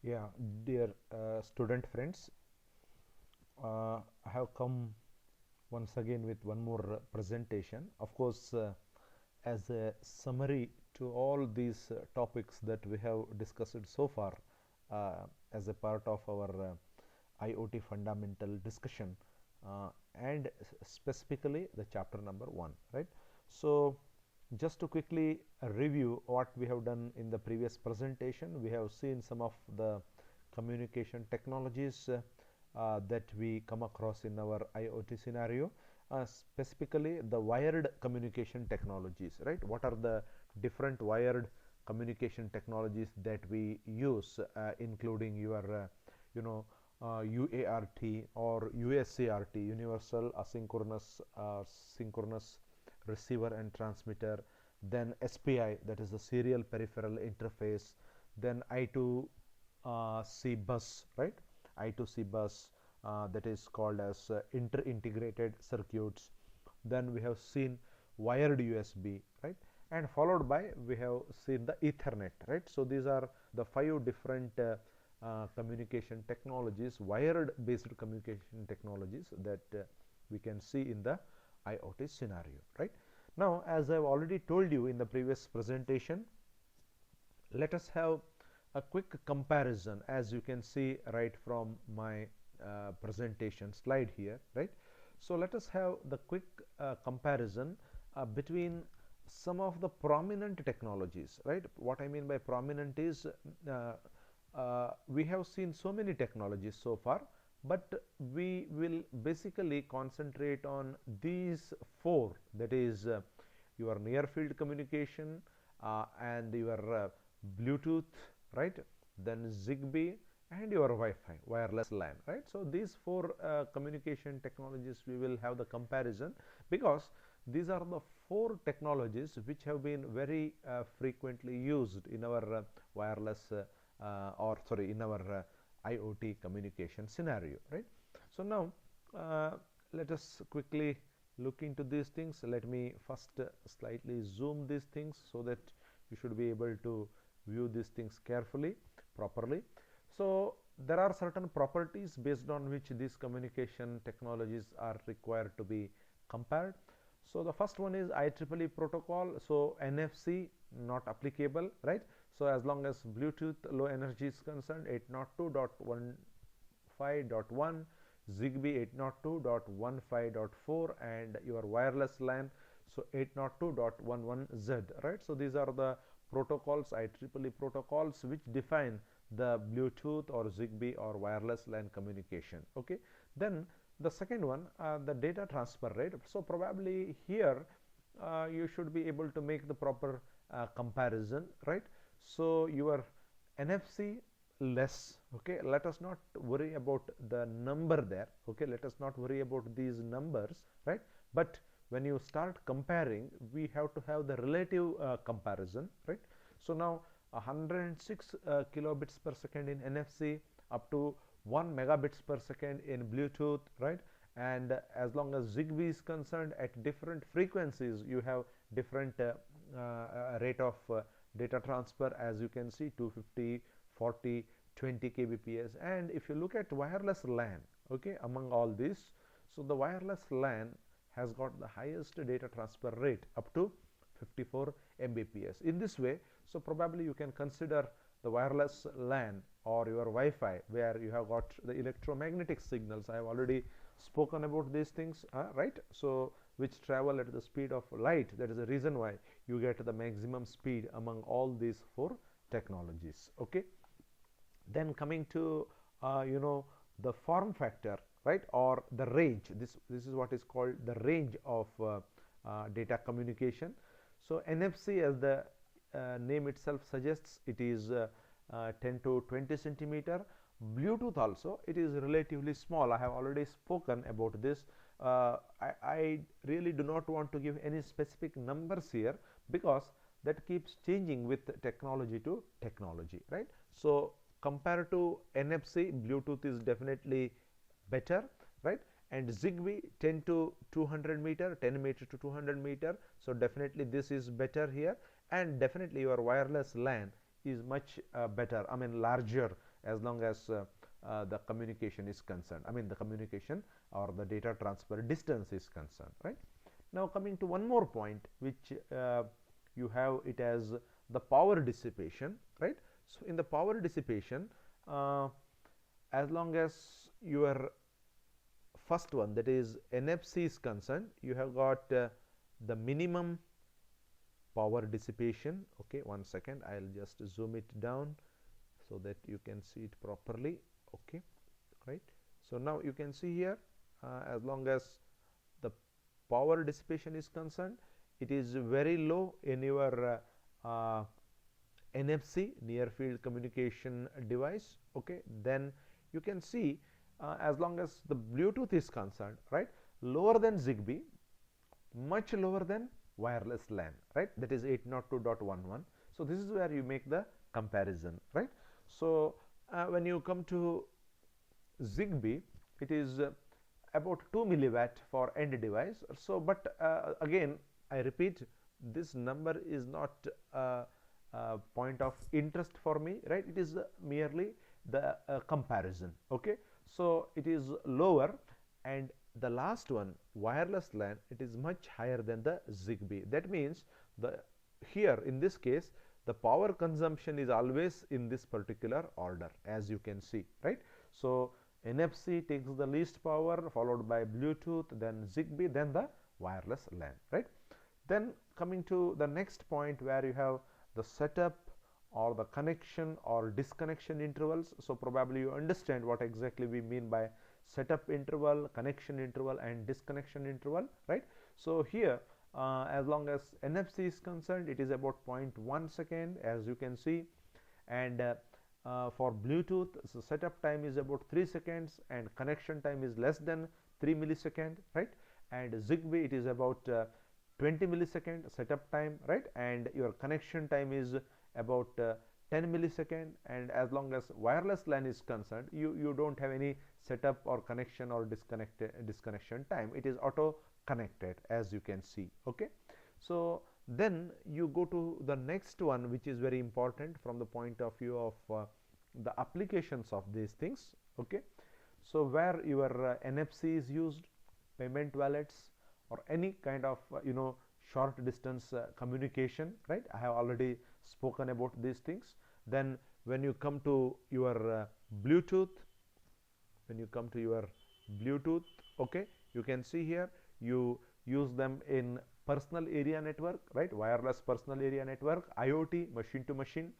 Yeah, dear student friends, I have come once again with one more presentation. Of course, as a summary to all these topics that we have discussed so far as a part of our IoT fundamental discussion, and specifically the chapter number 1, right? So, just to quickly review what we have done in the previous presentation, we have seen some of the communication technologies that we come across in our IoT scenario, specifically the wired communication technologies, right? What are the different wired communication technologies that we use, including your, UART or USART, Universal Asynchronous Synchronous Receiver and Transmitter, then SPI, that is the Serial Peripheral Interface, then I2C bus, right? I2C bus, that is called as inter-integrated circuits. Then we have seen wired USB, right? And followed by we have seen the Ethernet, right? So these are the 5 different communication technologies, wired based communication technologies that we can see in the IoT scenario, right? Now, as I've already told you in the previous presentation, let us have a quick comparison, as you can see right from my presentation slide here, right? So let us have the quick comparison between some of the prominent technologies, right? What I mean by prominent is we have seen so many technologies so far, but we will basically concentrate on these 4, that is your near field communication, and your Bluetooth, right? Then Zigbee and your Wi-Fi, wireless LAN, right? So these 4 communication technologies we will have the comparison, because these are the 4 technologies which have been very frequently used in our wireless or sorry, in our IoT communication scenario, right? So now let us quickly look into these things. Let me first slightly zoom these things so that you should be able to view these things carefully, properly. So there are certain properties based on which these communication technologies are required to be compared. So the first one is IEEE protocol. So NFC not applicable, right? So as long as Bluetooth low energy is concerned, 802.15.1, Zigbee 802.15.4, and your wireless LAN, so 802.11z, right? So these are the protocols, IEEE protocols, which define the Bluetooth or Zigbee or wireless LAN communication. Okay, then the second one, the data transfer rate. So probably here you should be able to make the proper comparison, right? So your NFC less, okay, let us not worry about the number there, okay, let us not worry about these numbers, right? But when you start comparing, we have to have the relative comparison, right? So now 106 kilobits per second in NFC, up to 1 megabits per second in Bluetooth, right? And as long as Zigbee is concerned, at different frequencies you have different rate of data transfer, as you can see, 250, 40, 20 kbps. And if you look at wireless LAN, okay, among all these, so the wireless LAN has got the highest data transfer rate, up to 54 mbps. In this way, so probably you can consider the wireless LAN or your Wi-Fi, where you have got the electromagnetic signals. I have already spoken about these things, right? So which travel at the speed of light. That is the reason why you get the maximum speed among all these 4 technologies. Okay, then coming to the form factor, right, or the range. This is what is called the range of data communication. So NFC, as the name itself suggests, it is 10 to 20 centimeter. Bluetooth also, it is relatively small. I have already spoken about this. I really do not want to give any specific numbers here, because that keeps changing with technology to technology, right? So compared to NFC, Bluetooth is definitely better, right? And Zigbee 10 to 200 meter, 10 meter to 200 meter, so definitely this is better here. And definitely your wireless LAN is much better, I mean larger, as long as the communication is concerned. I mean the communication or the data transfer distance is concerned, right? Now coming to one more point, which you have it as the power dissipation, right? So in the power dissipation, as long as your first one, that is NFC, is concerned, you have got the minimum power dissipation. Okay, one second, I'll just zoom it down so that you can see it properly. Okay, right. So now you can see here, as long as the power dissipation is concerned, it is very low in your NFC, near field communication device. Okay, then you can see as long as the Bluetooth is concerned, right, lower than Zigbee, much lower than wireless LAN, right, that is 802.11. so this is where you make the comparison, right? So when you come to Zigbee, it is about 2 milliwatt for end device. So but again I repeat, this number is not point of interest for me, right? It is merely the comparison. Okay, so it is lower, and the last one, wireless LAN, it is much higher than the Zigbee. That means the here in this case the power consumption is always in this particular order, as you can see, right? So NFC takes the least power, followed by Bluetooth, then Zigbee, then the wireless LAN, right? Then coming to the next point, where you have the setup or the connection or disconnection intervals. So probably you understand what exactly we mean by setup interval, connection interval, and disconnection interval, right? So here as long as NFC is concerned, it is about 0.1 second, as you can see, and for Bluetooth, so setup time is about 3 seconds and connection time is less than 3 millisecond, right? And Zigbee, it is about 20 millisecond setup time, right? And your connection time is about 10 millisecond. And as long as wireless LAN is concerned, you don't have any setup or connection or disconnection time. It is auto connected, as you can see. Okay, so then you go to the next one, which is very important from the point of view of the applications of these things. Okay, so where your NFC is used, payment wallets, or any kind of short distance communication, right? I have already spoken about these things. Then when you come to your Bluetooth, okay, you can see here you use them in personal area network, right? Wireless personal area network, IoT, machine to machine,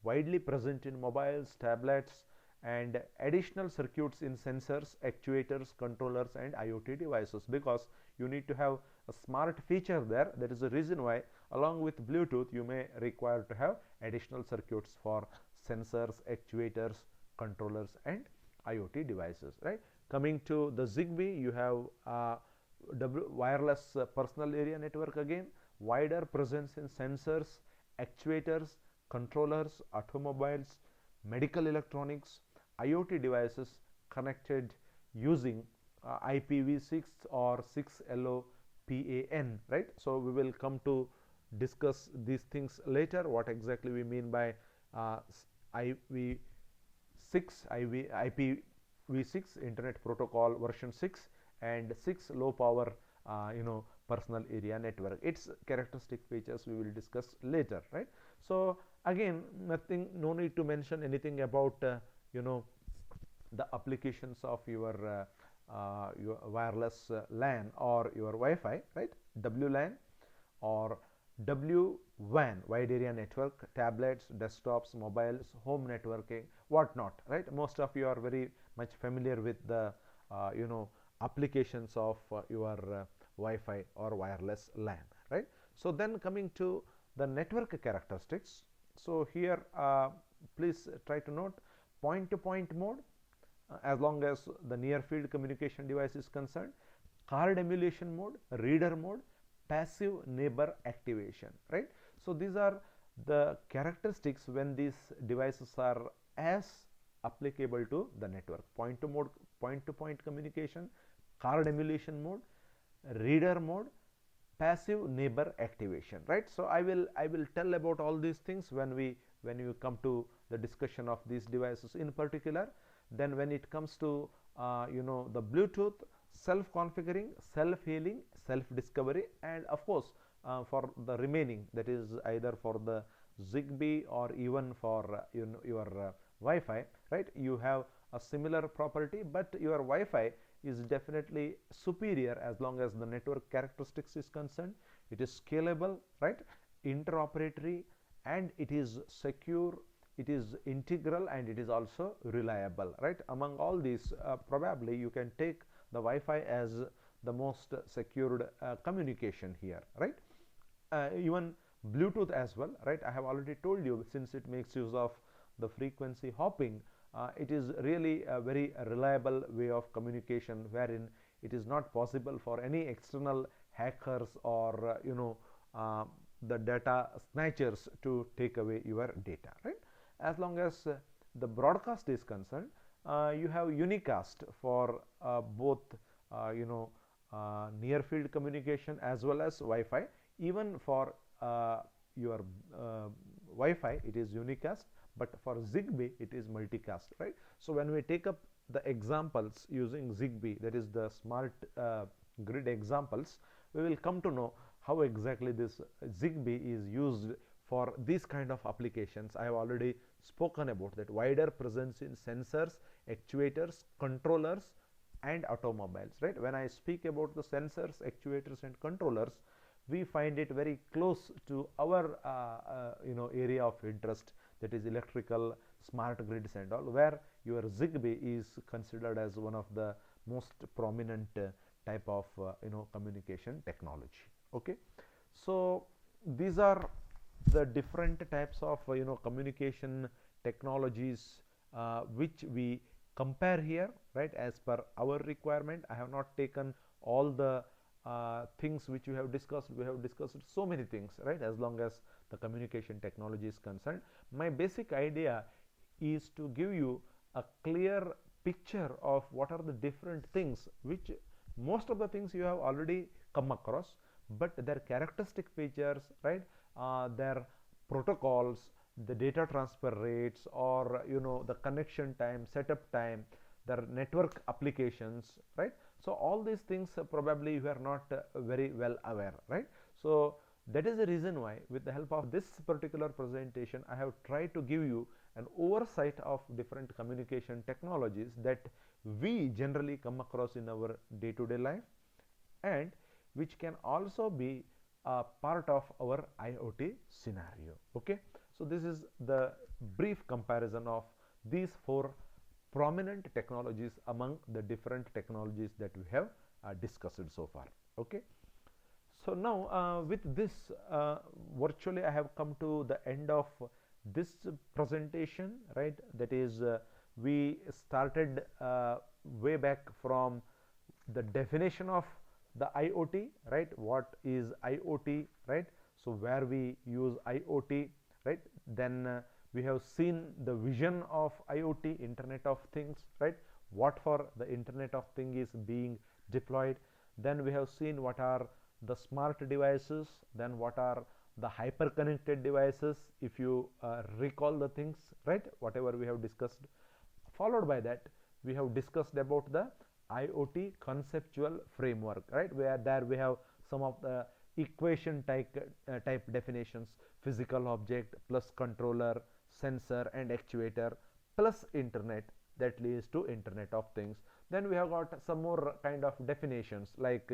widely present in mobiles, tablets, and additional circuits in sensors, actuators, controllers, and IoT devices, because you need to have a smart feature there. That is the reason why along with Bluetooth you may require to have additional circuits for sensors, actuators, controllers, and IoT devices, right? Coming to the Zigbee, you have wireless personal area network, again wider presence in sensors, actuators, controllers, automobiles, medical electronics, IoT devices connected using IPv6 or 6LoWPAN, right? So we will come to discuss these things later, what exactly we mean by IPv6 Internet Protocol version 6 and 6 low power personal area network. Its characteristic features we will discuss later, right? So again, no need to mention anything about the applications of your wireless LAN or your Wi-Fi, right? WLAN or WWAN, wide area network, tablets, desktops, mobiles, home networking, whatnot, right? Most of you are very much familiar with the applications of your Wi-Fi or wireless LAN, right? So then coming to the network characteristics. So here please try to note point-to-point mode, as long as the near field communication device is concerned, card emulation mode, reader mode, passive neighbor activation, right? So these are the characteristics when these devices are as applicable to the network: point-to-point communication, card emulation mode, reader mode, passive neighbor activation, right? So I will tell about all these things when you come to the discussion of these devices in particular. Then when it comes to the Bluetooth, self-configuring, self-healing, self-discovery, and of course for the remaining, that is either for the Zigbee or even for your Wi-Fi, right? You have a similar property, but your Wi-Fi is definitely superior as long as the network characteristics is concerned. It is scalable, right? Interoperatory, and it is secure, it is integral, and it is also reliable, right? Among all these, probably you can take the Wi-Fi as the most secured communication here, right? Even Bluetooth as well, right? I have already told you, since it makes use of the frequency hopping, it is really a very reliable way of communication, wherein it is not possible for any external hackers or the data snatchers to take away your data, right? As long as the broadcast is concerned, you have unicast for both near field communication as well as Wi-Fi. Even for your Wi-Fi it is unicast, but for Zigbee it is multicast, right? So when we take up the examples using Zigbee, that is the smart grid examples, we will come to know how exactly this Zigbee is used for these kind of applications. I have already spoken about that wider presence in sensors, actuators, controllers, and automobiles, right? When I speak about the sensors, actuators, and controllers, we find it very close to our area of interest, that is electrical, smart grids and all, where your Zigbee is considered as one of the most prominent type of communication technology. Okay, so these are the different types of communication technologies which we compare here, right? As per our requirement, I have not taken all the things which we have discussed. We have discussed so many things, right? As long as the communication technology is concerned, my basic idea is to give you a clear picture of what are the different things, which most of the things you have already come across, but their characteristic features, right? Their protocols, the data transfer rates, or the connection time, setup time, their network applications, right? So all these things probably you are not very well aware, right? So that is the reason why, with the help of this particular presentation, I have tried to give you an oversight of different communication technologies that we generally come across in our day-to-day life, and which can also be a part of our IoT scenario. Okay, so this is the brief comparison of these four prominent technologies among the different technologies that we have discussed so far. Okay, so now with this virtually I have come to the end of this presentation, right? That is we started way back from the definition of the IoT, right? What is IoT, right? So where we use IoT, right? Then we have seen the vision of IoT, Internet of Things, right? What for the Internet of Things is being deployed. Then we have seen what are the smart devices, then what are the hyper connected devices, if you recall the things, right? Whatever we have discussed. Followed by that, we have discussed about the IoT conceptual framework, right? Where there we have some of the equation type definitions: physical object plus controller, sensor and actuator plus internet, that leads to Internet of Things. Then we have got some more kind of definitions like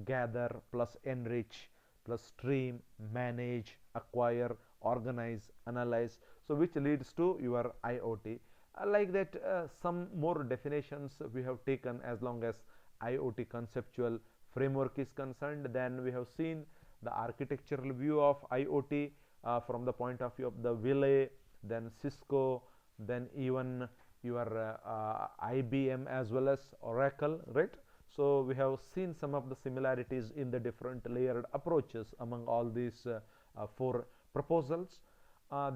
gather plus enrich plus stream, manage, acquire, organize, analyze, so which leads to your IoT. Like that, some more definitions we have taken as long as IoT conceptual framework is concerned. Then we have seen the architectural view of IoT from the point of view of the Ville, then Cisco, then even your IBM as well as Oracle, right? So we have seen some of the similarities in the different layered approaches among all these four proposals.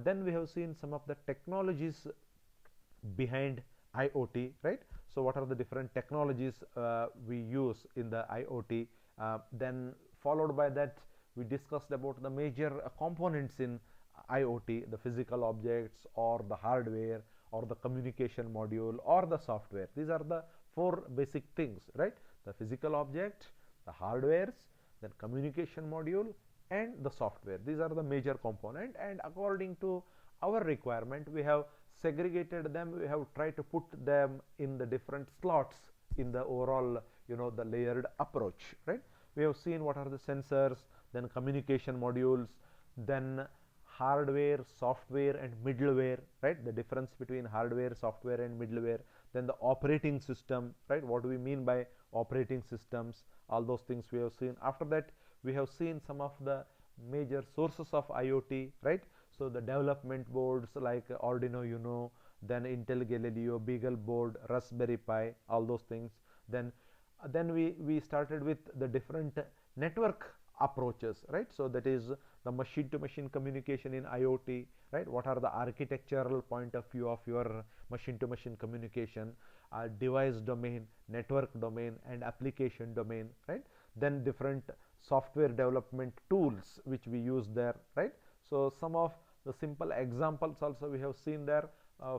Then we have seen some of the technologies behind IoT, right? So what are the different technologies we use in the IoT? Then followed by that, we discussed about the major components in IoT, the physical objects or the hardware or the communication module or the software. These are the four basic things, right? The physical object, the hardwares, then communication module and the software. These are the major component, and according to our requirement we have segregated them. We have tried to put them in the different slots in the overall, the layered approach, right? We have seen what are the sensors, then communication modules, then hardware, software and middleware, right? The difference between hardware, software and middleware. Then the operating system, right? What do we mean by operating systems? All those things we have seen. After that we have seen some of the major sources of IoT, right? So the development boards like Arduino Uno, then Intel Galileo, Beagle board, Raspberry Pi, all those things. Then we started with the different network approaches, right? So that is the machine to machine communication in IoT, right? What are the architectural point of view of your machine to machine communication, device domain, network domain and application domain, right? Then different software development tools which we use there, right? So some of the simple examples also we have seen there.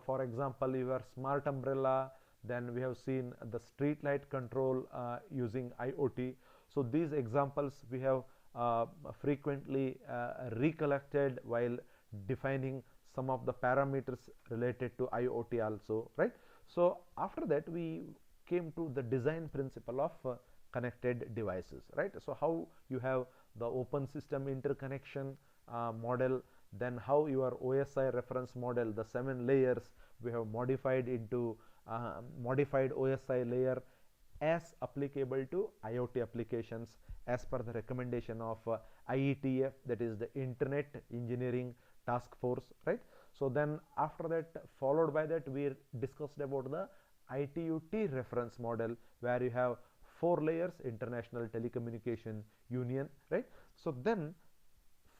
For example, your smart umbrella, then we have seen the street light control using IoT. So these examples we have frequently recollected while defining some of the parameters related to IoT also, right? So after that we came to the design principle of connected devices, right? So how you have the open system interconnection model, then how your OSI reference model, the 7 layers we have modified into modified OSI layer as applicable to IoT applications as per the recommendation of IETF, that is the Internet Engineering Task Force, right? So then after that, followed by that, we discussed about the ITU-T reference model, where you have 4 layers, International Telecommunication Union, right? So then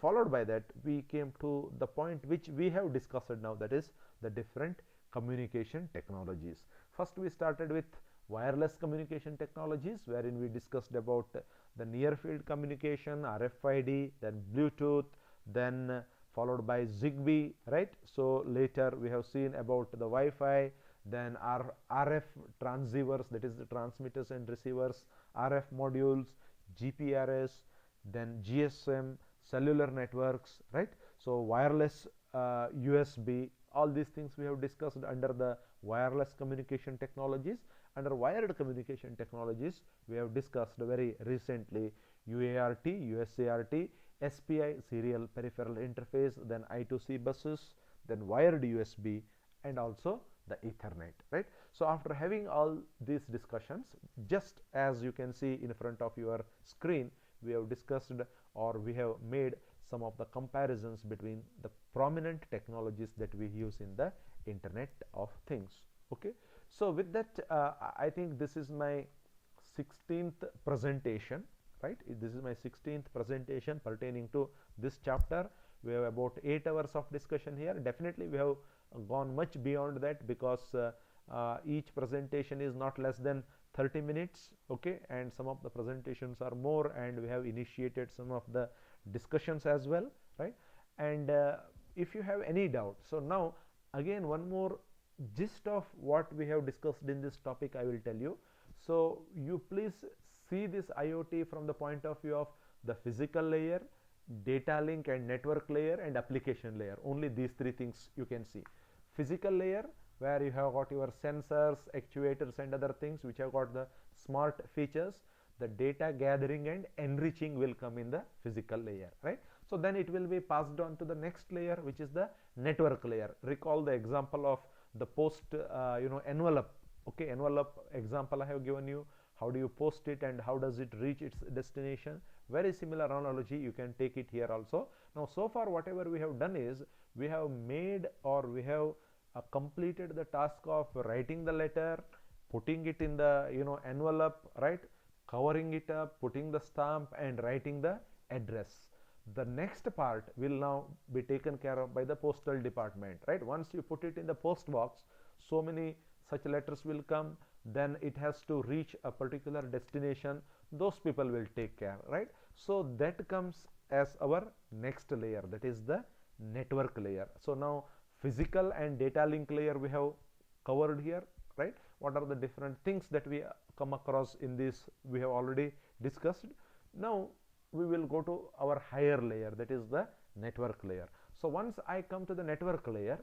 followed by that we came to the point which we have discussed now, that is the different communication technologies. First we started with wireless communication technologies, wherein we discussed about the near field communication, RFID, then Bluetooth, then followed by Zigbee, right? So later we have seen about the Wi-Fi, then our RF transceivers, that is the transmitters and receivers, RF modules, GPRS, then GSM, cellular networks, right? So wireless USB, all these things we have discussed under the wireless communication technologies. Under wired communication technologies we have discussed very recently UART, USART, SPI, serial peripheral interface, then I2C buses, then wired USB and also the Ethernet, right? So after having all these discussions, just as you can see in front of your screen, we have discussed or we have made some of the comparisons between the prominent technologies that we use in the Internet of Things. Okay, so with that I think this is my 16th presentation, right? This is my 16th presentation pertaining to this chapter. We have about 8 hours of discussion here. Definitely we have gone much beyond that, because each presentation is not less than 30 minutes, okay, and some of the presentations are more, and we have initiated some of the discussions as well, right? And if you have any doubt, so now again one more gist of what we have discussed in this topic I will tell you. So you please see this IoT from the point of view of the physical layer, data link and network layer, and application layer. Only these 3 things you can see. Physical layer, where you have got your sensors, actuators and other things which have got the smart features. The data gathering and enriching will come in the physical layer, right? So then it will be passed on to the next layer, which is the network layer. Recall the example of the post envelope, okay, envelope example I have given you. How do you post it and how does it reach its destination? Very similar analogy, you can take it here also. Now so far whatever we have done is we have made, or we have completed the task of writing the letter, putting it in the envelope, right, covering it up, putting the stamp and writing the address. The next part will now be taken care of by the postal department, right? Once you put it in the post box, so many such letters will come, then it has to reach a particular destination. Those people will take care, right? So that comes as our next layer, that is the network layer. So now physical and data link layer we have covered here, right? What are the different things that we come across in this we have already discussed. Now we will go to our higher layer, that is the network layer. So once I come to the network layer,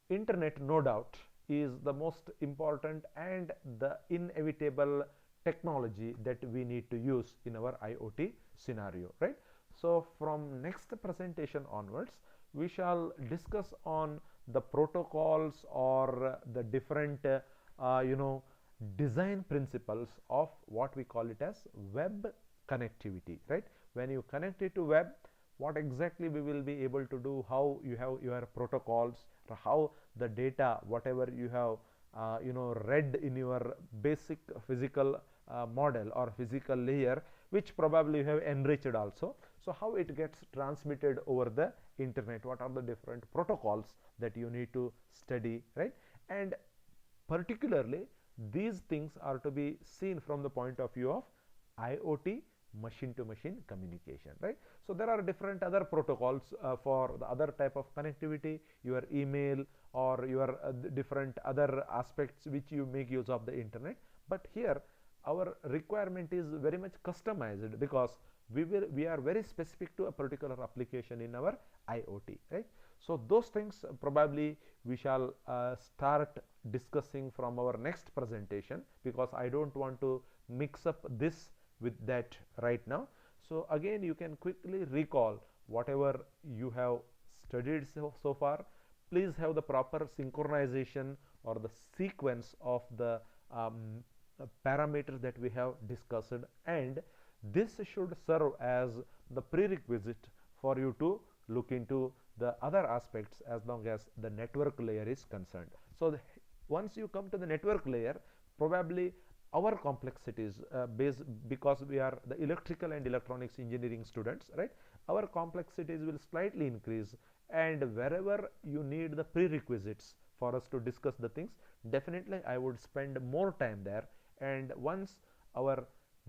internet no doubt is the most important and the inevitable technology that we need to use in our IoT scenario, right? So from next presentation onwards, we shall discuss on the protocols or the different design principles of what we call it as web connectivity, right? When you connect it to web, what exactly we will be able to do, how you have your protocols, how the data whatever you have read in your basic physical model or physical layer, which probably you have enriched also, so how it gets transmitted over the internet, what are the different protocols that you need to study, right? And particularly these things are to be seen from the point of view of IoT machine to machine communication, right? So there are different other protocols for the other type of connectivity, your email or your different other aspects which you make use of the internet. But here our requirement is very much customized because we are very specific to a particular application in our IoT, right? So those things probably we shall start discussing from our next presentation, because I don't want to mix up this with that right now. So again, you can quickly recall whatever you have studied so far. Please have the proper synchronization or the sequence of the parameters that we have discussed, and this should serve as the prerequisite for you to look into the other aspects as long as the network layer is concerned. So once you come to the network layer, probably our complexities because we are the electrical and electronics engineering students, right? Our complexities will slightly increase, and wherever you need the prerequisites for us to discuss the things, definitely I would spend more time there. And once our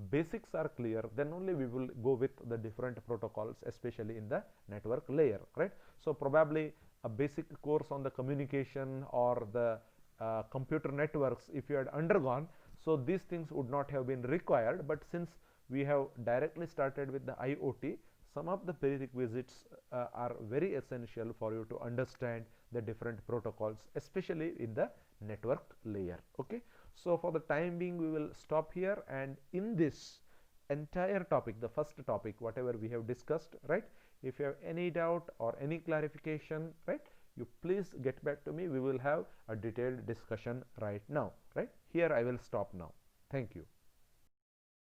basics are clear, then only we will go with the different protocols, especially in the network layer, right? So probably a basic course on the communication or the computer networks, if you had undergone, so these things would not have been required. But since we have directly started with the IoT, some of the prerequisites are very essential for you to understand the different protocols, especially in the network layer. Okay, so for the time being we will stop here, and in this entire topic, the first topic whatever we have discussed, right, if you have any doubt or any clarification, right, you please get back to me. We will have a detailed discussion right now, right? Here I will stop now. Thank you.